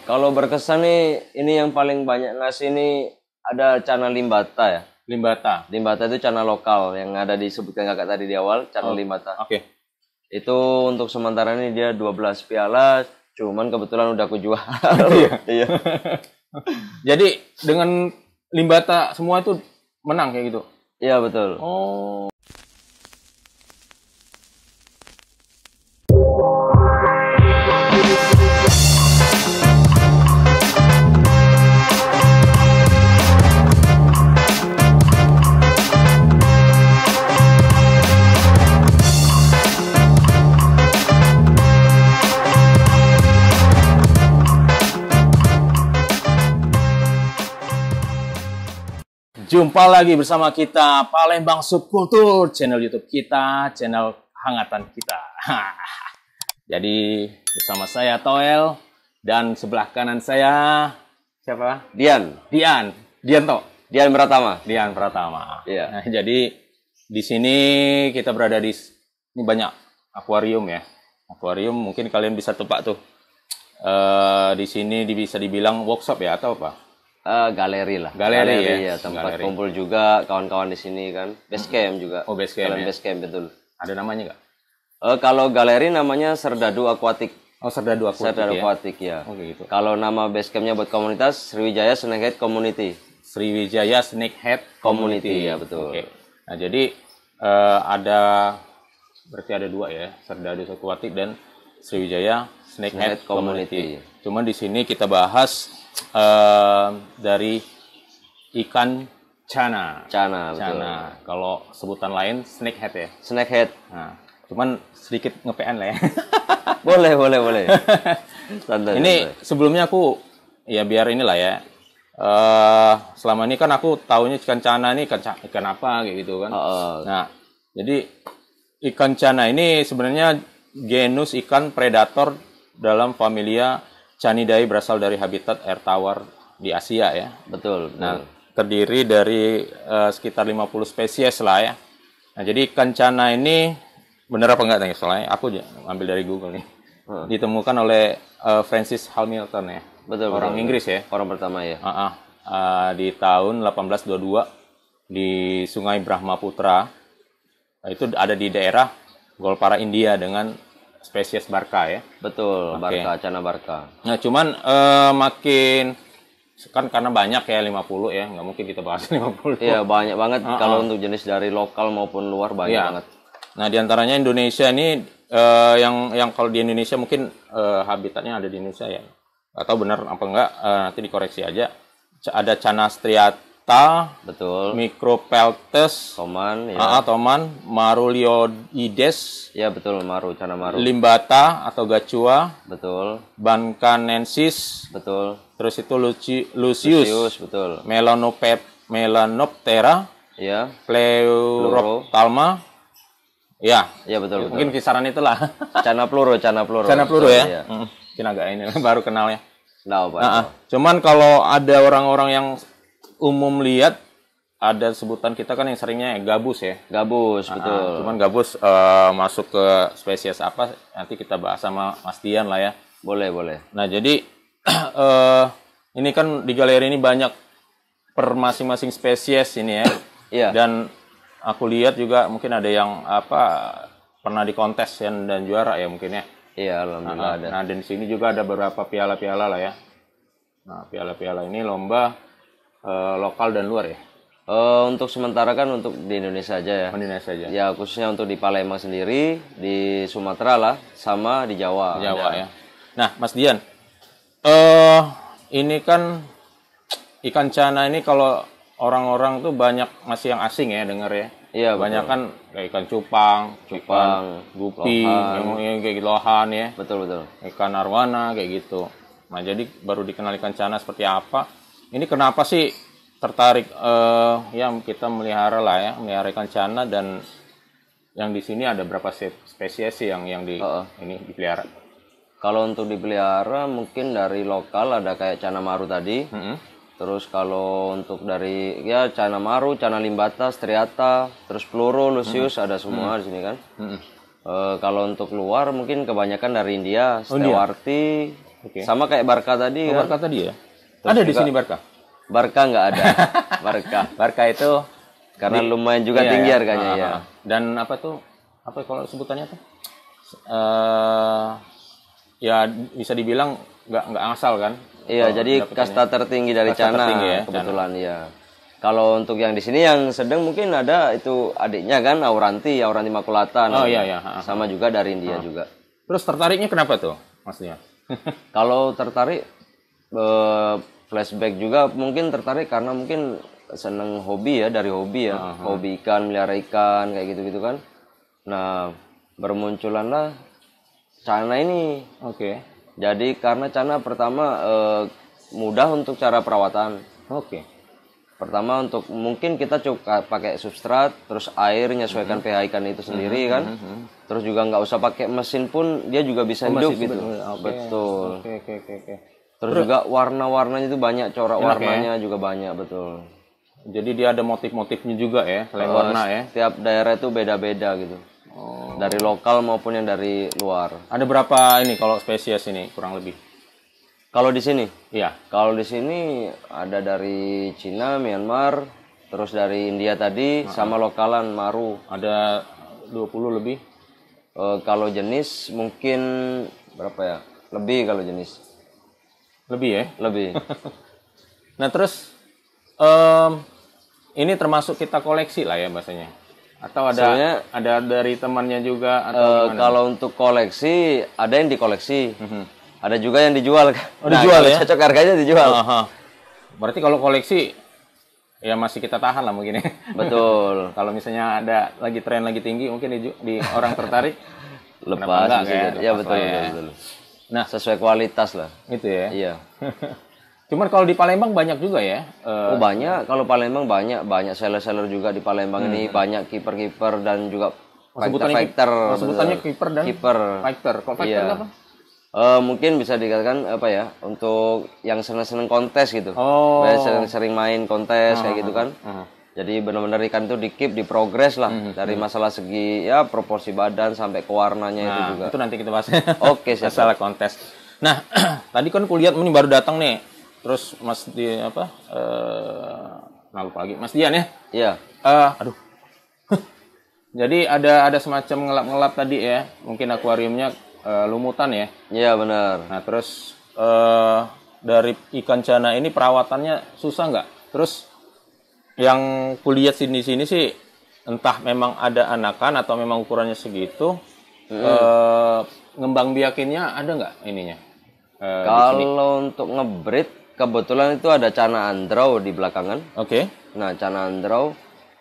Kalau berkesan nih, ini yang paling banyak ngasih ini ada Cana Limbata ya. Limbata. Limbata itu cana lokal yang ada disebutkan kakak tadi di awal, Cana Limbata. Oke. Itu untuk sementara ini dia 12 piala, cuman kebetulan udah aku jual. Iya. Jadi dengan Limbata semua itu menang kayak gitu? Iya betul. Oh. Jumpa lagi bersama kita Palembang Subkultur, channel YouTube kita, channel hangatan kita. Jadi bersama saya Toel dan sebelah kanan saya siapa? Dian Dianto. Dian Pratama. Dian Pratama. Iya. Nah, jadi di sini kita berada di ini banyak akuarium ya. Akuarium mungkin kalian bisa tebak tuh. Di sini bisa dibilang workshop ya atau apa? Galeri lah. Galeri ya, tempat kumpul juga kawan-kawan di sini kan. Base camp juga. Oh, base camp. Base camp betul. Ada namanya nggak? Kalau galeri namanya Serdadu Aquatic. Oh, Serdadu Aquatic. Serdadu ya? Aquatic ya. Oh, gitu. Kalau nama base campnya buat komunitas Sriwijaya Snakehead Community. Sriwijaya Snakehead Community. Ya betul. Oke. Nah, jadi berarti ada dua ya, Serdadu Aquatic dan Sriwijaya Snakehead Community. Cuman di sini kita bahas dari ikan cana. Cana, betul. Kalau sebutan lain snakehead ya. Snakehead. Nah, cuman sedikit nge-PN lah ya. boleh. Santai, ini santai. Sebelumnya aku ya biar inilah ya. Selama ini kan aku taunya ikan cana ini ikan apa kayak gitu kan. Nah, jadi ikan cana ini sebenarnya genus ikan predator dalam familia Canidae, berasal dari habitat air tawar di Asia ya. Betul. Nah, terdiri dari sekitar 50 spesies lah ya. Nah, jadi ikan cana ini benar apa enggak nih? Soalnya aku ambil dari Google nih. Ditemukan oleh Francis Hamilton ya. Betul. Orang Inggris ya. Orang pertama ya. Di tahun 1822 di Sungai Brahmaputra. Nah, itu ada di daerah Golpara, India dengan spesies barca ya. Betul, okay. Barca, cana barca. Nah, cuman makin kan karena banyak ya 50 ya, nggak mungkin kita bahas 50. Iya, banyak banget kalau untuk jenis dari lokal maupun luar banyak banget. Nah, diantaranya Indonesia ini yang kalau di Indonesia mungkin habitatnya ada di Indonesia ya. Atau benar apa enggak nanti dikoreksi aja. Ada Cana striata, betul. Micropeltes, Toman, ya. Toman, Marulioides, ya betul, cana maru. Limbata atau Gacua, betul. Bancanensis, betul. Terus itu Lucius, betul. Melanoptera, ya. Pleuroptalma, ya betul. Mungkin kisaran itulah. Cana pluro ya. Mungkin agak ini baru kenal ya. Nah, cuman kalau ada orang-orang yang umum lihat ada sebutan kita kan yang seringnya gabus ya. Gabus, betul. Cuman gabus masuk ke spesies apa nanti kita bahas sama Mas Dian lah ya. Boleh. Nah, jadi ini kan di galeri ini banyak per masing-masing spesies ini ya. Iya. Dan aku lihat juga mungkin ada yang pernah di kontes dan juara ya mungkin ya. Iya, alhamdulillah ada. Nah, dan di sini juga ada beberapa piala-piala lah ya. Nah, piala-piala ini lomba lokal dan luar ya. Untuk sementara kan untuk di Indonesia aja ya. Indonesia aja. Ya, khususnya untuk di Palembang sendiri, di Sumatera lah, sama di Jawa. Ya. Nah, Mas Dian, ini kan ikan cana ini kalau orang-orang tuh banyak masih yang asing ya denger ya. Iya, banyak kan kayak ikan cupang, gupi, yang kayak gitu, lohan ya. Betul. Ikan arwana kayak gitu. Nah, jadi baru dikenal ikan cana seperti apa. Ini kenapa sih tertarik ya kita melihara ikan cana, dan yang di sini ada berapa spesies sih yang ini dipelihara? Kalau untuk dipelihara mungkin dari lokal ada kayak cana maru tadi. Terus kalau untuk dari ya cana maru, cana limbata, striata, terus pluro, lucius ada semua di sini kan. Kalau untuk luar mungkin kebanyakan dari India, stewarti, Oke. Sama kayak Barca tadi kan. Barca tadi ya? Ada di sini Barca? Barca nggak ada. Barca itu karena lumayan juga tinggi harganya ya. Dan apa tuh? Apa kalau sebutannya tuh? Ya bisa dibilang nggak asal kan? Iya, jadi kasta tertinggi dari China kebetulan ya. Kalau untuk yang di sini yang sedang mungkin ada itu adiknya kan, Auranti Makulata. Oh iya. Sama juga dari India juga. Terus tertariknya kenapa tuh, maksudnya? Kalau tertarik flashback juga mungkin tertarik karena mungkin seneng hobi ya, dari hobi ya, hobi ikan, melihara ikan kayak gitu-gitu kan. Nah, bermunculanlah China ini. Oke. Jadi karena China pertama mudah untuk cara perawatan. Oke. Pertama untuk mungkin kita coba pakai substrat, terus air menyesuaikan pH ikan itu sendiri kan. Terus juga nggak usah pakai mesin pun dia juga bisa hidup gitu. Betul. Oke. Terus juga warna-warnanya itu banyak, corak warnanya juga banyak, betul. Jadi dia ada motif-motifnya juga ya, selain warna ya. Tiap daerah itu beda-beda gitu. Dari lokal maupun yang dari luar. Ada berapa ini kalau spesies ini kurang lebih? Kalau di sini? Iya. Kalau di sini ada dari Cina, Myanmar, terus dari India tadi, sama lokalan Maru. Ada 20 lebih? Kalau jenis mungkin berapa ya? Lebih kalau jenis. Lebih ya? Lebih. Nah terus ini termasuk kita koleksi lah ya bahasanya? Atau ada dari temannya juga atau kalau untuk koleksi ada yang dikoleksi, ada juga yang dijual. Dijual ya? Cocok harganya dijual. Berarti kalau koleksi ya masih kita tahan lah mungkin ya. Betul. Kalau misalnya ada lagi tren lagi tinggi mungkin di orang tertarik lepas ya, betul. Nah, sesuai kualitas lah. Gitu ya. Iya. Cuman kalau di Palembang banyak juga ya? Banyak. Kalau Palembang banyak seller-seller juga di Palembang ini, banyak kiper-kiper dan juga fighter. Sebutannya kiper dan fighter. Kalau fighter apa? Mungkin bisa dikatakan apa ya? Untuk yang seneng-seneng kontes gitu. Sering main kontes kayak gitu kan. Jadi benar-benar ikan itu di-keep, diprogres lah dari masalah segi ya proporsi badan sampai ke warnanya itu juga. Itu nanti kita bahas. Oke, siap. Masalah kontes. Nah, tadi kan kulihat ini baru datang nih. Terus Mas lupa lagi. Mas Dian ya? Iya. Aduh. Jadi ada semacam ngelap-ngelap tadi ya. Mungkin akuariumnya lumutan ya. Iya, benar. Nah, terus dari ikan China ini perawatannya susah nggak? Terus yang kulihat sini sih entah memang ada anakan atau memang ukurannya segitu. Ngembang biakinnya ada nggak ininya? Kalau untuk ngebreed kebetulan itu ada China Andrau di belakangan. Oke. Nah, China Andrau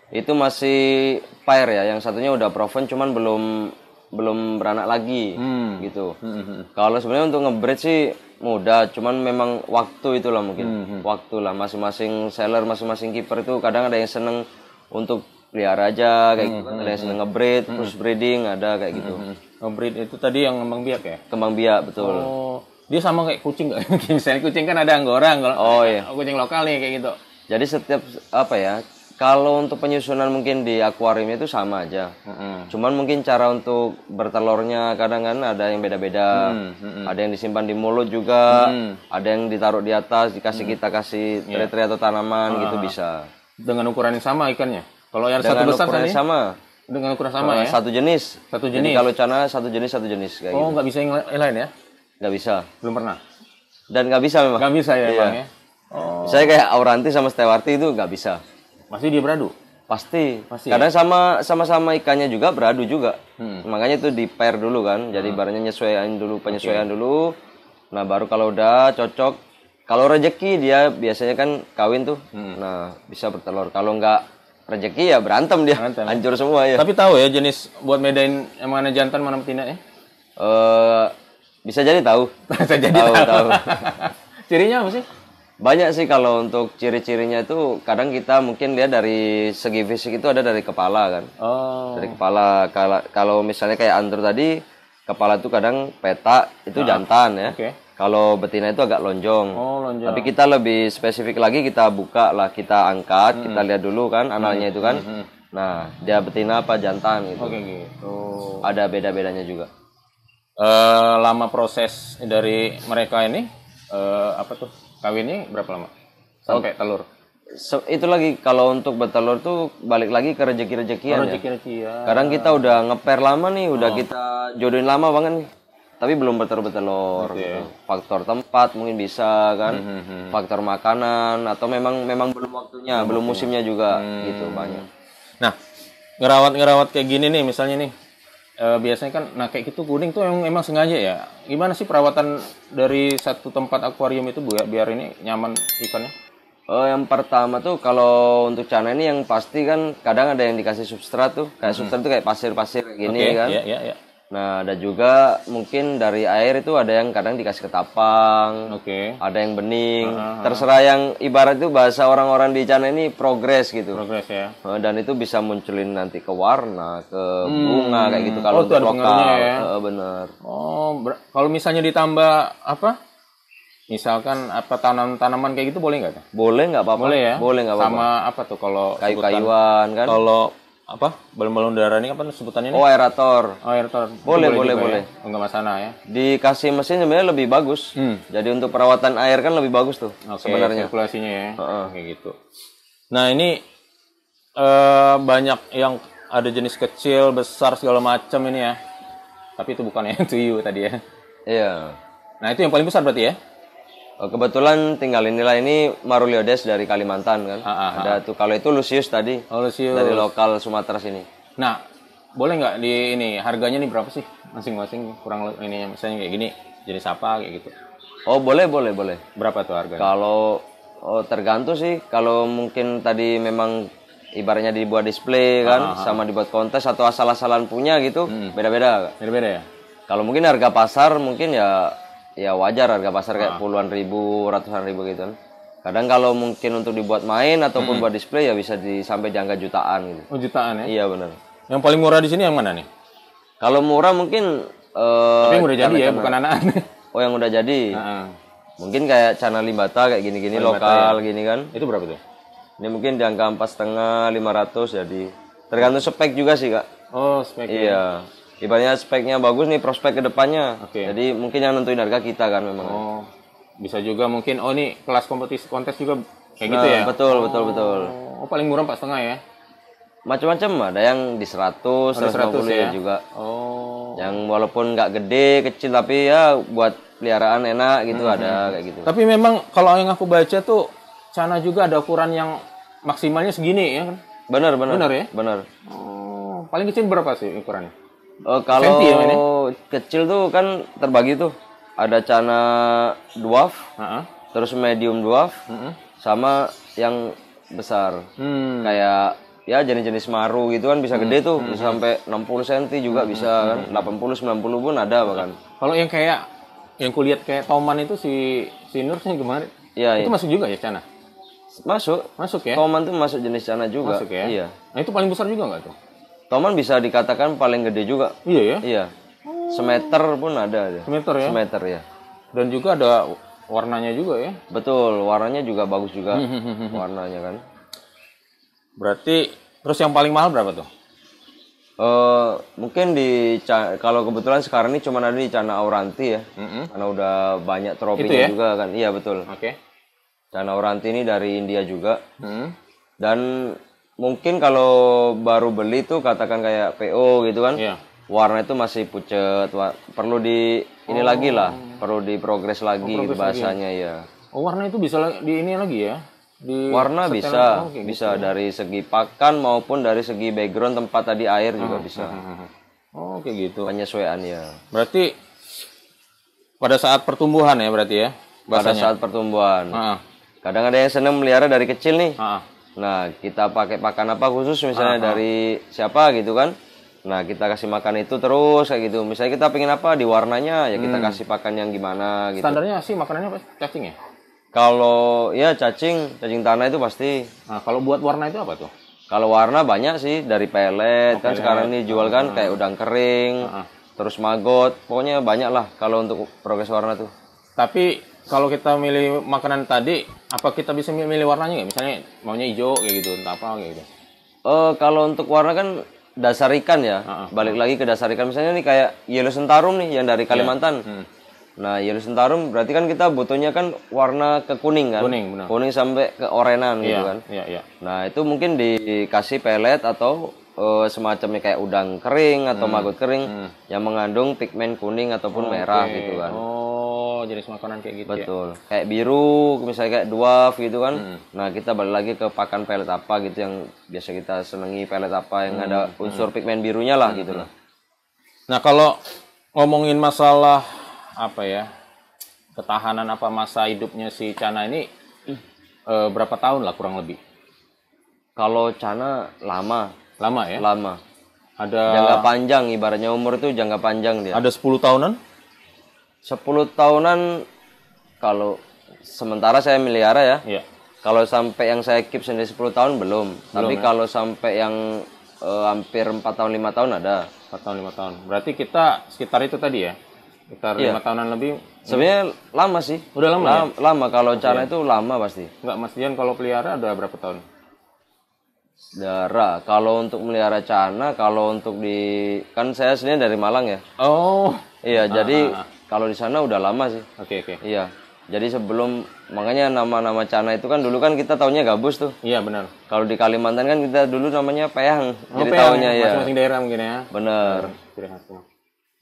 itu masih pair ya, yang satunya udah proven cuman belum beranak lagi gitu. Kalau sebenarnya untuk ngebreed sih mudah, cuman memang waktu itulah mungkin. Waktu lah masing-masing seller, masing-masing keeper itu kadang ada yang seneng untuk pelihara aja kayak gitu. Ada yang seneng ngebreed, terus breeding ada kayak gitu. Ngebreed itu tadi yang ngembang biak ya? Kembang biak, betul. Dia sama kayak kucing nggak? Misalnya kucing kan ada Anggora, iya. Kucing lokal nih kayak gitu. Jadi setiap apa ya? Kalau untuk penyusunan mungkin di akuarium itu sama aja. Cuman mungkin cara untuk bertelurnya kadang kan ada yang beda-beda. Ada yang disimpan di mulut juga. Ada yang ditaruh di atas, kita kasih teri-teri atau tanaman gitu bisa. Dengan ukuran yang sama ikannya? Kalau yang dengan satu besar ukuran sama. Dengan ukuran sama ya? Satu jenis. Jadi kalau China satu jenis kayak gitu. Nggak bisa yang lain ya? Nggak bisa. Belum pernah? Dan nggak bisa memang. Nggak bisa ya iya. Bang ya? Saya kayak Auranti sama Stewarti itu nggak bisa. Masih dia beradu? Pasti kadang ya? sama ikannya juga beradu juga. Makanya itu di pair dulu kan. Jadi barangnya penyesuaian dulu. Nah baru kalau udah cocok. Kalau rejeki dia biasanya kan kawin tuh. Nah bisa bertelur. Kalau nggak rejeki ya berantem dia. Hancur semua ya. Tapi tahu ya jenis buat bedain yang mana jantan mana betina ya? Bisa jadi tahu. Bisa jadi tahu. Cirinya apa sih? Banyak sih kalau untuk ciri-cirinya itu kadang kita mungkin lihat dari segi fisik itu ada dari kepala kan. Dari kepala. Kalau misalnya kayak Andrew tadi, kepala itu kadang petak itu jantan ya. Kalau betina itu agak lonjong. Lonjong. Tapi kita lebih spesifik lagi, kita buka lah, kita angkat, kita lihat dulu kan analnya itu kan. Nah, dia betina apa jantan gitu. Gitu. Ada beda-bedanya juga. lama proses dari mereka ini apa tuh kawinnya berapa lama sampai telur? Itu lagi kalau untuk bertelur tuh balik lagi ke rezeki-rezekian ya. Rezeki-rezekian. Kadang kita udah ngeper lama nih, udah kita jodohin lama banget nih. Tapi belum bertelur. Oke. Faktor tempat mungkin bisa kan. Faktor makanan atau memang belum waktunya, belum musimnya juga gitu banyak. Nah, ngerawat kayak gini nih misalnya nih. Biasanya kan nah kayak gitu kuning tuh emang sengaja ya. Gimana sih perawatan dari satu tempat akuarium itu biar ini nyaman ikannya? Yang pertama tuh kalau untuk cana ini yang pasti kan kadang ada yang dikasih substrat tuh. Kayak substrat tuh kayak pasir-pasir gini kan. Iya. Nah, ada juga mungkin dari air itu ada yang kadang dikasih ketapang. Ada yang bening. Terserah yang ibarat itu bahasa orang-orang di cana ini progres gitu. Progres ya. Dan itu bisa munculin nanti ke warna, ke bunga kayak gitu kalau untuk lokal. Ya? Bener. Kalau misalnya ditambah apa? Misalkan apa tanaman kayak gitu boleh nggak? Boleh nggak apa-apa. Boleh ya. Boleh nggak apa-apa. Sama apa tuh kalau kayu-kayuan kan? Kalau apa? Balon-balon udara ini apa sebutannya? Aerator. Aerator. Boleh. Enggak masalah ya. Dikasih mesin sebenarnya lebih bagus. Jadi untuk perawatan air kan lebih bagus tuh sebenarnya. Sirkulasinya ya. Kayak gitu. Nah, ini banyak yang ada jenis kecil, besar segala macam ini ya. Tapi itu bukan yang tuyu tadi ya. Iya. Nah, itu yang paling besar berarti ya? Kebetulan tinggal inilah ini Maruliodes dari Kalimantan kan. Ada tuh kalau itu Lucius tadi. Lucius. Dari lokal Sumatera sini. Nah, boleh nggak di ini harganya nih berapa sih masing-masing kurang ini misalnya kayak gini jenis apa kayak gitu? Boleh. Berapa tuh harganya? Kalau tergantung sih. Kalau mungkin tadi memang ibaratnya dibuat display kan sama dibuat kontes atau asal-asalan punya gitu, beda-beda. Beda-beda ya? Kalau mungkin harga pasar mungkin ya wajar harga pasar kayak puluhan ribu, ratusan ribu gitu kan. Kadang kalau mungkin untuk dibuat main ataupun buat display ya bisa sampai di angka jutaan gitu. Jutaan ya? Iya benar. Yang paling murah di sini yang mana nih? Kalau murah mungkin tapi yang udah jadi ya, bukan anak. yang udah jadi. Mungkin kayak Cana Limbata kayak gini-gini lokal gini kan. Itu berapa tuh? Ini mungkin di angka 4,5, 500 jadi. Tergantung spek juga sih, Kak. Spek. Iya. Ibaratnya speknya bagus nih, prospek ke depannya. Jadi mungkin yang nentuin harga kita kan memang. Bisa juga mungkin ini kelas kontes juga kayak gitu ya. Betul. Paling murah 4,5 ya. Macam-macam ada yang di 100, 150 ya juga. Yang walaupun nggak gede, kecil tapi ya buat peliharaan enak gitu ada kayak gitu. Tapi memang kalau yang aku baca tuh Cana juga ada ukuran yang maksimalnya segini ya kan? Benar ya? Benar. Paling kecil berapa sih ukurannya? Kalau kecil tuh kan terbagi tuh. Ada Cana dwarf, terus medium dwarf, sama yang besar. Kayak ya jenis-jenis maru gitu kan bisa gede tuh, bisa sampai 60 cm juga bisa kan. 80 90 pun ada bahkan. Kalau yang kayak yang kulihat kayak Toman itu si Nur sih kemarin. Itu masuk juga ya Cana? Masuk ya? Toman tuh masuk jenis Cana juga. Masuk ya? Iya. Nah, itu paling besar juga nggak tuh? Toman bisa dikatakan paling gede juga. Iya ya? Iya. Semeter pun ada. Semeter ya? Semeter ya. Dan juga ada warnanya juga ya? Betul, warnanya juga bagus juga. Warnanya kan. Berarti, terus yang paling mahal berapa tuh? Mungkin kalau kebetulan sekarang ini cuma ada di Cana Auranti ya. Karena udah banyak trofinya juga kan. Iya betul. Cana Auranti ini dari India juga. Dan mungkin kalau baru beli tuh katakan kayak PO gitu kan. Warna itu masih pucet. Perlu ini lagi lah. Perlu diprogres lagi bahasanya ya. Warna itu bisa di ini lagi ya? Warna bisa dari segi pakan maupun dari segi background tempat tadi air juga bisa. Kayak gitu. Penyesuaian ya. Berarti pada saat pertumbuhan ya berarti ya? Pada saat pertumbuhan. Kadang ada yang senang melihara dari kecil nih. Nah, kita pakai pakan apa khusus misalnya dari siapa gitu kan. Nah, kita kasih makan itu terus kayak gitu. Misalnya kita pengen apa di warnanya ya kita kasih pakan yang gimana gitu. Standarnya sih makanannya apa? Cacing ya? Kalau ya cacing tanah itu pasti. Nah, kalau buat warna itu apa tuh? Kalau warna banyak sih dari pelet kan sekarang ini jual kan kayak udang kering, terus maggot, pokoknya banyak lah kalau untuk progres warna tuh. Tapi kalau kita milih makanan tadi, apa kita bisa milih warnanya nggak? Misalnya maunya hijau kayak gitu, entah apa kayak gitu. Kalau untuk warna kan dasar ikan ya. Balik lagi ke dasar ikan. Misalnya nih kayak yellow sentarum nih yang dari Kalimantan. Nah, yellow sentarum berarti kan kita butuhnya kan warna ke kuning kan. Kuning, benar. Kuning sampai ke orenan gitu kan. Iya. Nah, itu mungkin dikasih pelet atau semacamnya kayak udang kering atau maggot kering yang mengandung pigmen kuning ataupun merah gitu kan. Oh, jenis makanan kayak gitu. Betul. Kayak biru, misalnya kayak dwarf gitu kan. Nah, kita balik lagi ke pakan pelet apa gitu yang biasa kita senangi, pelet apa yang ada unsur pigmen birunya lah gitu lah. Nah, kalau ngomongin masalah apa ya? Ketahanan apa masa hidupnya si Cana ini berapa tahun lah kurang lebih? Kalau Cana lama. Lama ya? Lama. Ada jangka panjang, ibaratnya umur itu jangka panjang dia. Ada 10 tahunan? 10 tahunan kalau sementara saya melihara ya. Iya. Kalau sampai yang saya keep sendiri 10 tahun belum. Tapi kalau sampai yang hampir 4 tahun 5 tahun ada. 4 tahun 5 tahun. Berarti kita sekitar itu tadi ya? Sekitar 5 tahunan lebih. Sebenarnya lama sih. Udah lama ya? Lama kalau Cana itu lama pasti. Enggak, Mas Dian kalau pelihara ada berapa tahun? Darah. Kalau untuk melihara Cana, kalau untuk kan saya sendiri dari Malang ya. Oh. Iya, jadi kalau di sana udah lama sih. Oke. Iya. Jadi sebelum, makanya nama-nama Cana itu kan dulu kan kita taunya gabus tuh. Iya, benar. Kalau di Kalimantan kan kita dulu namanya peyang. Jadi peyang, taunya ya. Masing-masing daerah mungkin ya. Bener.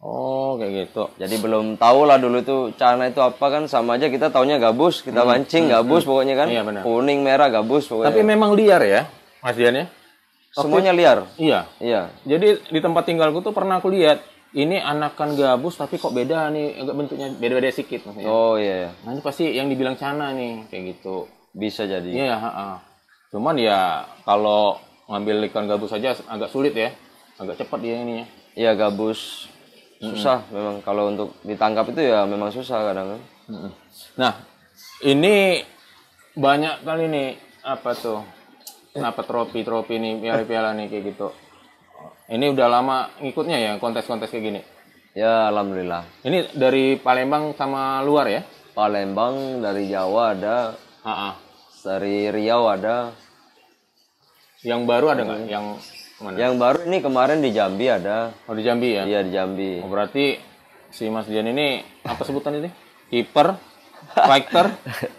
Oh, kayak gitu. Jadi belum tahu lah dulu tuh Cana itu apa kan, sama aja kita taunya gabus, kita mancing gabus pokoknya kan. Iya, benar. Kuning, merah, gabus pokoknya. Tapi memang liar ya, Mas Dian ya? Semuanya liar. Iya. Iya. Jadi di tempat tinggalku tuh pernah aku lihat ini anakan gabus tapi kok beda nih, agak bentuknya beda-beda sedikit maksudnya. Oh iya. Nah, ini pasti yang dibilang Cana nih, kayak gitu. Bisa jadi. Iya, Cuman ya kalau ngambil ikan gabus aja agak sulit ya. Agak cepat dia ini ya. Iya, gabus susah memang kalau untuk ditangkap itu ya memang susah kadang kan. Nah, ini banyak kali nih apa tuh? Kenapa trofi nih, piala-piala nih kayak gitu. Ini udah lama ngikutnya ya kontes-kontes kayak gini. Ya, alhamdulillah. Ini dari Palembang sama luar ya? Palembang, dari Jawa ada. Dari Riau ada. Yang baru ada nggak? Yang mana? Yang baru ini kemarin di Jambi ada. Oh, di Jambi ya? Iya, di Jambi. Oh, berarti si Mas Dian ini apa sebutan ini? Kiper, fighter,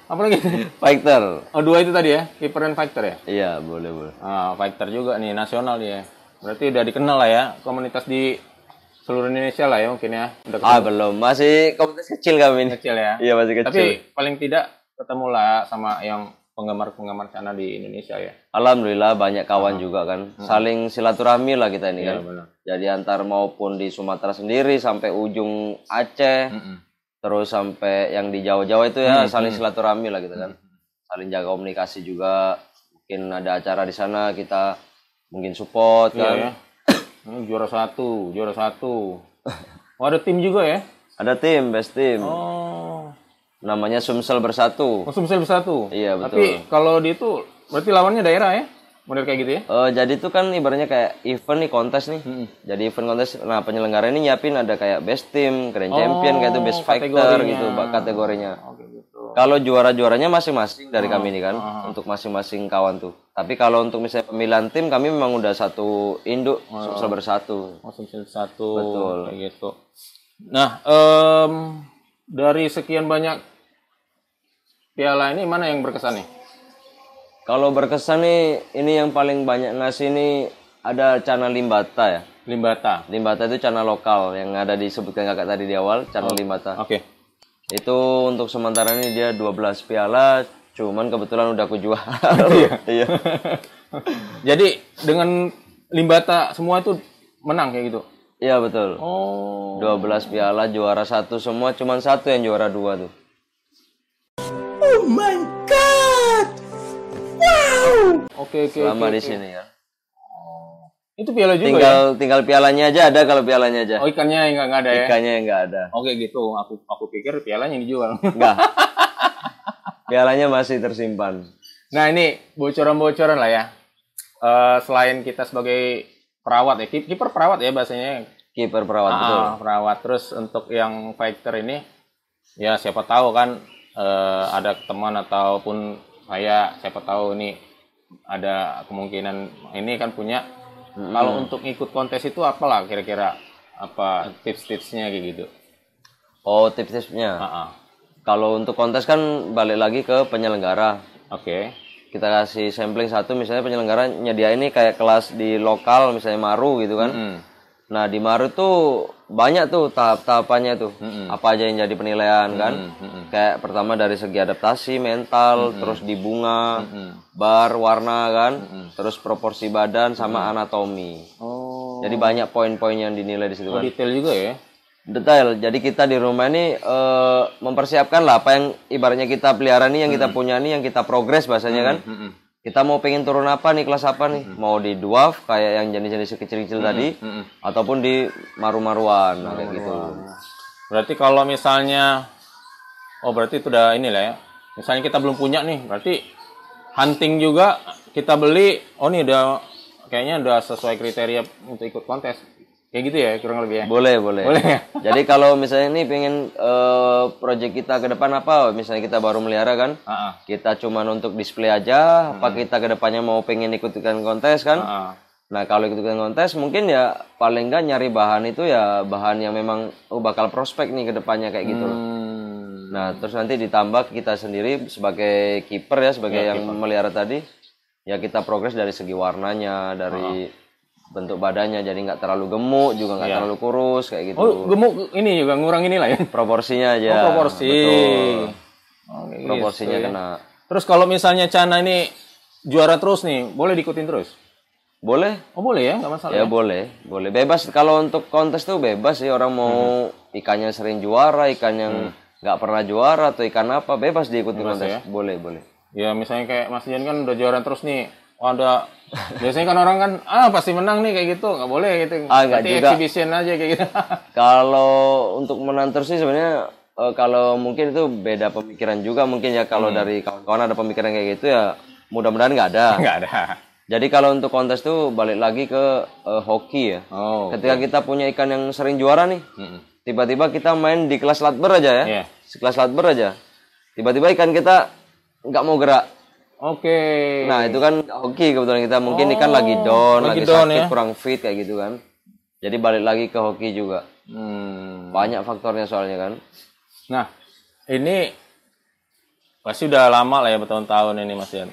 apa lagi? Fighter. Oh, dua itu tadi ya? Kiper dan fighter ya? Iya, boleh. Fighter juga nih, nasional dia. Berarti udah dikenal lah ya, komunitas di seluruh Indonesia lah ya mungkin ya. Belum. Masih komunitas kecil kami ini. Kecil ya? Iya, masih kecil. Tapi paling tidak ketemu lah sama yang penggemar-penggemar Cana di Indonesia ya. Alhamdulillah banyak kawan juga kan. Saling silaturahmi lah kita ini kan. Benar. Jadi antar maupun di Sumatera sendiri sampai ujung Aceh. Terus sampai yang di Jawa-Jawa itu ya saling silaturahmi lah gitu kan. Saling jaga komunikasi juga. Mungkin ada acara di sana kita mungkin support kan. Ini juara satu. Oh, ada tim juga ya? Ada tim, best tim. Oh. Namanya Sumsel Bersatu. Oh, Sumsel Bersatu. Iya, betul. Tapi kalau di itu berarti lawannya daerah ya? Model kayak gitu ya? Jadi itu kan ibaratnya kayak event nih, kontes nih. Jadi event kontes, nah penyelenggara ini nyiapin ada kayak best team, grand champion, kayak itu best fighter gitu, kategorinya. Gitu. Kalau juara-juaranya masing-masing dari kami ini kan, untuk masing-masing kawan tuh. Tapi kalau untuk misalnya pemilihan tim, kami memang udah satu induk, Sumsel Bersatu. Oh, Sumsel Bersatu. Betul. Kayak gitu. Nah, dari sekian banyak piala ini, mana yang berkesan nih? Kalau berkesan nih, ini yang paling banyak ngasih nih ada Cana Limbata ya. Limbata. Limbata itu Cana lokal yang ada disebutkan kakak tadi di awal, Cana Limbata. Oke. Itu untuk sementara ini dia 12 piala, cuman kebetulan udah aku jual. Iya. Jadi dengan Limbata semua itu menang kayak gitu? Iya betul. Oh. 12 piala, juara 1 semua, cuman 1 yang juara 2 tuh. Oh my god! Wow! Oke. Selama di sini ya. Itu piala juga ya? Tinggal pialanya aja ada, kalau pialanya aja. Oh, ikannya yang nggak ada ya? Ikannya yang nggak ada. Oke gitu, aku pikir pialanya yang dijual. Enggak. Pialanya masih tersimpan. Nah ini bocoran-bocoran lah ya. Selain kita sebagai perawat ya, kiper perawat ya bahasanya. Kiper perawat betul. Perawat. Terus untuk yang fighter ini, ya siapa tahu kan ada teman ataupun siapa tahu ini ada kemungkinan ini kan punya Kalau untuk ikut kontes itu apalah kira-kira apa tips-tipsnya kayak gitu? Oh, tips-tipsnya. Kalau untuk kontes kan balik lagi ke penyelenggara. Oke. Kita kasih sampling satu, misalnya penyelenggara nyediain ini kayak kelas di lokal, misalnya Maru gitu kan. Nah, di Maru tuh banyak tuh tahap-tahapannya tuh. Apa aja yang jadi penilaian kan. Kayak pertama dari segi adaptasi, mental, terus di bunga, bar, warna kan. Terus proporsi badan sama anatomi. Oh. Jadi banyak poin-poin yang dinilai di situ kan. Detail juga ya? Detail. Jadi kita di rumah ini mempersiapkan lah apa yang ibaratnya kita pelihara nih, yang kita punya nih, yang kita progres bahasanya kan. Kita mau pengen turun apa nih, kelas apa nih? Mau di dwarf kayak yang jenis-jenis kecil-kecil tadi, ataupun di maru-maruan kayak gitu. Berarti kalau misalnya, berarti itu udah inilah ya. Misalnya kita belum punya nih, berarti hunting juga kita beli. Oh nih udah kayaknya udah sesuai kriteria untuk ikut kontes. Kayak gitu ya kurang lebih ya? Boleh. Ya? Jadi kalau misalnya nih pengen project kita ke depan apa, misalnya kita baru melihara kan, kita cuman untuk display aja, apa kita ke depannya mau pengen ikutkan kontes kan. Nah kalau ikutkan kontes mungkin ya paling enggak nyari bahan itu ya bahan yang memang bakal prospek nih ke depannya kayak gitu loh. Nah terus nanti ditambah kita sendiri sebagai kiper ya, sebagai yang melihara tadi, ya kita progres dari segi warnanya, dari bentuk badannya, jadi nggak terlalu gemuk juga nggak terlalu kurus kayak gitu. Oh gemuk ini juga ngurang inilah ya? Proporsinya aja. Oh proporsi. Betul. Gitu, Proporsinya ya. kena. Terus kalau misalnya Chana ini juara terus nih, boleh diikutin terus? Boleh. Oh boleh ya, nggak masalah. Ya boleh. Bebas. Kalau untuk kontes tuh bebas sih, orang mau ikannya sering juara, ikan yang nggak pernah juara atau ikan apa, bebas diikuti kontes. Ya? Boleh. Ya misalnya kayak Mas Jan kan udah juara terus nih. Ada biasanya kan orang kan pasti menang nih kayak gitu, nggak boleh gitu. Nggak juga. Exhibition aja kayak gitu. Kalau untuk menang terus sih sebenarnya kalau mungkin itu beda pemikiran juga mungkin ya, kalau dari kawan-kawan ada pemikiran kayak gitu ya mudah-mudahan nggak ada. Nggak ada. Jadi kalau untuk kontes tuh balik lagi ke hoki ya. Ketika kita punya ikan yang sering juara nih, tiba-tiba kita main di kelas latber aja ya, sekelas latber aja, tiba-tiba ikan kita nggak mau gerak. Nah itu kan hoki kebetulan kita mungkin ikan lagi down, lagi sakit, kurang fit kayak gitu kan. Jadi balik lagi ke hoki juga. Banyak faktornya soalnya kan. Nah ini pasti udah lama lah ya, bertahun-tahun ini Mas Jan.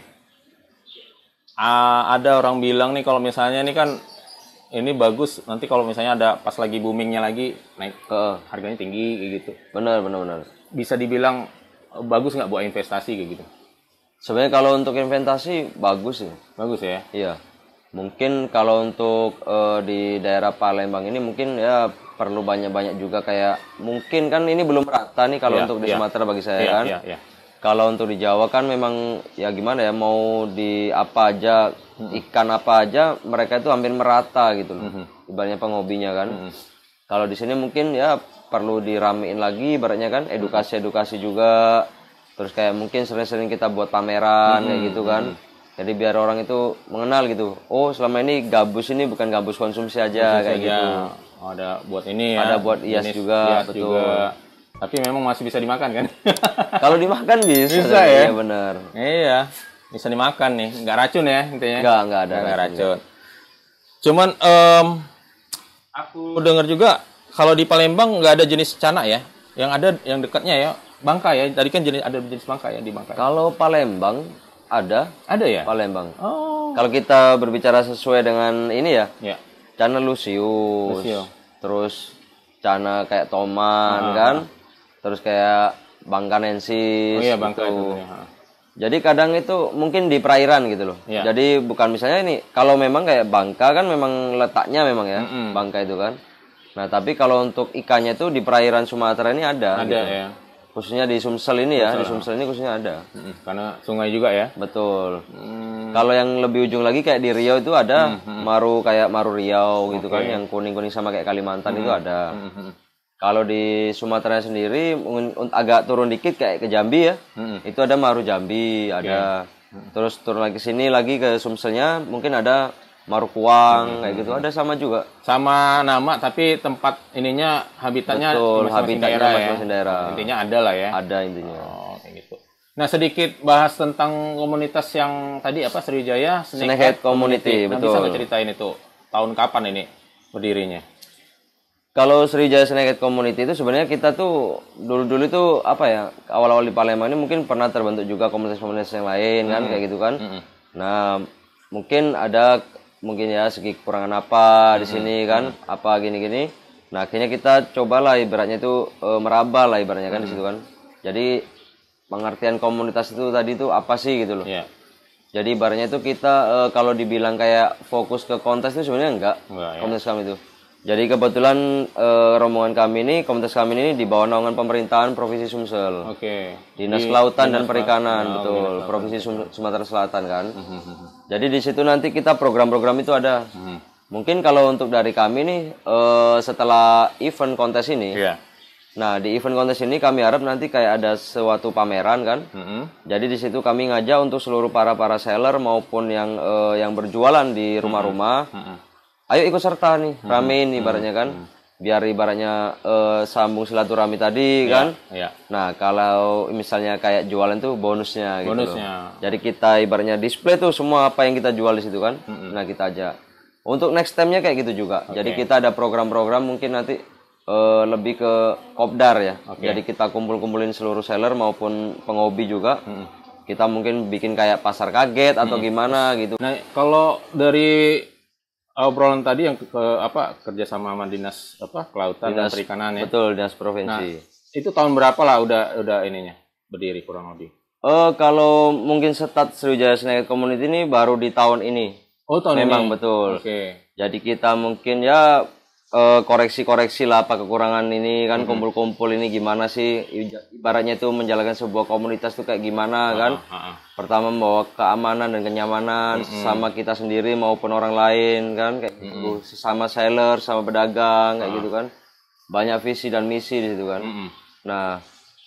Ada orang bilang nih kalau misalnya nih kan ini bagus, nanti kalau misalnya ada pas lagi boomingnya lagi naik harganya tinggi kayak gitu. Benar. Bisa dibilang bagus nggak buat investasi kayak gitu? Sebenarnya kalau untuk investasi bagus sih. Bagus ya? Iya. Mungkin kalau untuk di daerah Palembang ini mungkin ya perlu banyak-banyak juga, kayak mungkin kan ini belum rata nih kalau untuk di Sumatera bagi saya kan. Kalau untuk di Jawa kan memang ya gimana ya, mau di apa aja, ikan apa aja mereka itu hampir merata gitu loh. Ibaratnya penghobinya kan. Kalau di sini mungkin ya perlu diramein lagi ibaratnya kan, edukasi juga. Terus kayak mungkin sering-sering kita buat pameran kayak gitu kan. Jadi biar orang itu mengenal gitu. Oh selama ini gabus ini bukan gabus konsumsi aja kayak gitu. Ada buat ini ya. Ada buat hias juga, betul. Juga. Tapi memang masih bisa dimakan kan? Kalau dimakan bisa ya? Iya benar. Iya, bisa dimakan nih. Nggak racun ya intinya? Nggak ada. Nggak racun. Cuman aku dengar juga kalau di Palembang nggak ada jenis cana ya. Yang ada yang dekatnya ya bangka ya. Tadi kan ada jenis bangka ya di Bangka. Kalau Palembang ada ya? Palembang. Kalau kita berbicara sesuai dengan ini ya. Cana lucius. Terus cana kayak toman kan. Terus kayak bangkanensis. Oh iya bangka itu. Jadi kadang itu mungkin di perairan gitu loh. Jadi bukan misalnya ini, kalau memang kayak bangka kan memang letaknya memang ya bangka itu kan. Nah tapi kalau untuk ikannya itu di perairan Sumatera ini ada. Ada gitu. Ya. Khususnya di Sumsel ini ya, di Sumsel ini khususnya ada. Karena sungai juga ya. Betul. Kalau yang lebih ujung lagi kayak di Riau itu ada maru, kayak maru Riau gitu kan, yang kuning-kuning sama kayak Kalimantan itu ada. Kalau di Sumatera sendiri agak turun dikit kayak ke Jambi ya, itu ada maru Jambi, ada. Terus turun lagi ke sini lagi ke Sumselnya mungkin ada maru kuang kayak gitu, ada sama juga. Sama nama tapi tempat ininya habitatnya habitatnya masing-masing daerah. Intinya ada lah ya. Ada intinya. Kayak gitu. Nah, sedikit bahas tentang komunitas yang tadi apa Sriwijaya Snakehead Community, betul. Bisa ceritain itu. tahun kapan ini berdirinya? Kalau Sriwijaya Snakehead Community itu sebenarnya kita tuh dulu-dulu itu apa ya, awal-awal di Palembang ini mungkin pernah terbentuk juga komunitas-komunitas yang lain kan, kayak gitu kan. Nah, mungkin ada ya segi kekurangan apa di sini kan, apa gini-gini. Nah, akhirnya kita cobalah ibaratnya itu meraba lah ibaratnya kan di situ kan. Jadi pengertian komunitas itu tadi itu apa sih gitu loh. Yeah. Jadi ibaratnya itu kita kalau dibilang kayak fokus ke kontes itu sebenarnya enggak ya. komunitas kami itu. Jadi kebetulan rombongan kami ini, komunitas kami ini di bawah naungan pemerintahan Provinsi Sumsel. Oke. Dinas Kelautan dan Perikanan, betul, Provinsi Sumatera Selatan kan. Jadi di situ nanti kita program-program itu ada. Mungkin kalau untuk dari kami nih setelah event kontes ini, nah di event kontes ini kami harap nanti kayak ada suatu pameran kan. Jadi di situ kami ngajak untuk seluruh para seller maupun yang berjualan di rumah-rumah. Ayo ikut serta nih, ramein ibaratnya kan, biar ibaratnya sambung silaturahmi tadi kan. Nah kalau misalnya kayak jualan tuh bonusnya gitu loh. Jadi kita ibaratnya display tuh semua apa yang kita jual di situ kan. Nah kita aja. Untuk next time-nya kayak gitu juga. Jadi kita ada program-program mungkin nanti lebih ke kopdar ya. Jadi kita kumpul-kumpulin seluruh seller maupun penghobi juga. Kita mungkin bikin kayak pasar kaget atau gimana gitu. Nah kalau dari obrolan tadi yang kerja sama Dinas Kelautan dan Perikanan ya. Betul, Dinas Provinsi. Nah, itu tahun berapa lah udah ininya berdiri kurang lebih? Kalau mungkin start Sriwijaya Snakehead Community ini baru di tahun ini. Oh, tahun memang ini. Betul. Jadi kita mungkin ya koreksi-koreksi lah apa kekurangan ini kan, kumpul-kumpul ini gimana sih ibaratnya itu menjalankan sebuah komunitas tuh kayak gimana kan. Pertama membawa keamanan dan kenyamanan sama kita sendiri maupun orang lain kan, kayak gitu. Sama seller, sama pedagang kayak gitu kan. Banyak visi dan misi di situ kan. Nah,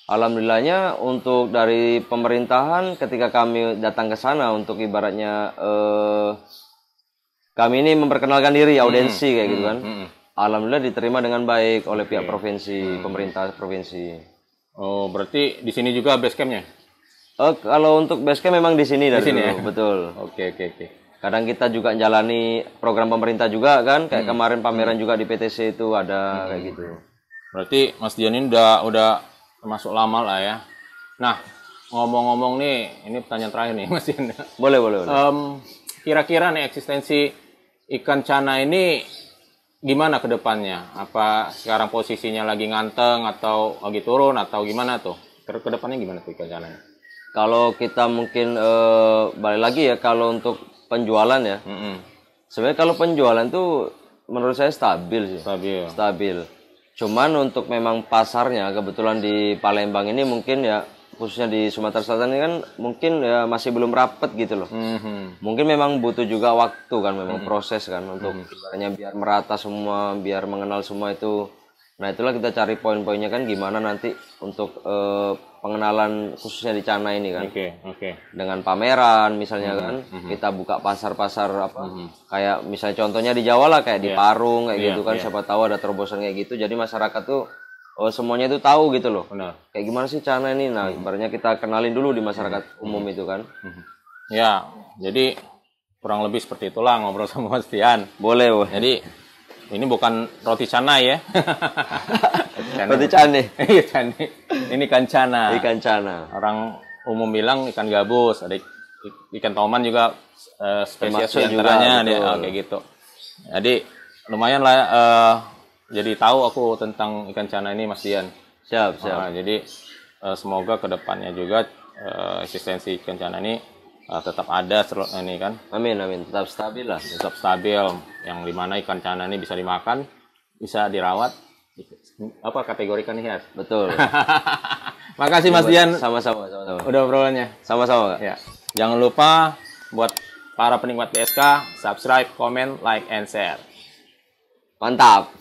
alhamdulillahnya untuk dari pemerintahan ketika kami datang ke sana untuk ibaratnya kami ini memperkenalkan diri, audiensi kayak gitu kan. Alhamdulillah diterima dengan baik oleh pihak provinsi, pemerintah provinsi. Oh, berarti di sini juga base camp-nya? Kalau untuk base camp memang di sini dari dulu, ya? Betul. Oke. Kadang kita juga jalani program pemerintah juga kan, kayak kemarin pameran juga di PTC itu ada kayak gitu. Berarti Mas Dian ini udah termasuk lama lah ya. Nah, ngomong-ngomong nih, ini pertanyaan terakhir nih Mas Dian. Boleh. Kira-kira nih eksistensi ikan cana ini gimana ke depannya? Apa sekarang posisinya lagi nganteng atau lagi turun atau gimana tuh? Ke depannya gimana tuh ikan cana? Kalau kita mungkin balik lagi ya, kalau untuk penjualan ya. Sebenarnya kalau penjualan tuh menurut saya stabil sih. Stabil. Cuman untuk memang pasarnya kebetulan di Palembang ini mungkin ya, khususnya di Sumatera Selatan ini kan mungkin ya masih belum rapet gitu loh. Mungkin memang butuh juga waktu kan, memang proses kan untuk ibaratnya biar merata semua, biar mengenal semua itu. Nah itulah kita cari poin-poinnya kan, gimana nanti untuk pengenalan khususnya di Cana ini kan. Dengan pameran misalnya kan, kita buka pasar-pasar kayak misalnya contohnya di Jawa lah kayak di Parung kayak gitu kan, siapa tahu ada terobosan kayak gitu. Jadi masyarakat tuh semuanya itu tahu gitu loh. Kayak gimana sih Cana ini? Nah, ibaratnya kita kenalin dulu di masyarakat umum itu kan. Ya, jadi kurang lebih seperti itulah ngobrol sama Mas Dian. Boleh. Jadi ini bukan roti canai ya. Roti canai. Ini ikan cana. Ikan cana. Orang umum bilang ikan gabus, ada ikan toman juga spesies diantaranya kayak gitu. Jadi lumayan lah. Jadi tahu aku tentang ikan cana ini Mas Dian. Siap. Jadi semoga kedepannya juga eksistensi ikan cana ini tetap ada ini kan. Amin. Tetap stabil lah. Tetap stabil, yang dimana ikan cana ini bisa dimakan, bisa dirawat. Apa kategori ikan hias? Betul. Makasih Mas Dian. Sama-sama. Udah obrolannya. Sama-sama Kak. Ya. Jangan lupa buat para penikmat PSK, subscribe, comment, like, and share. Mantap.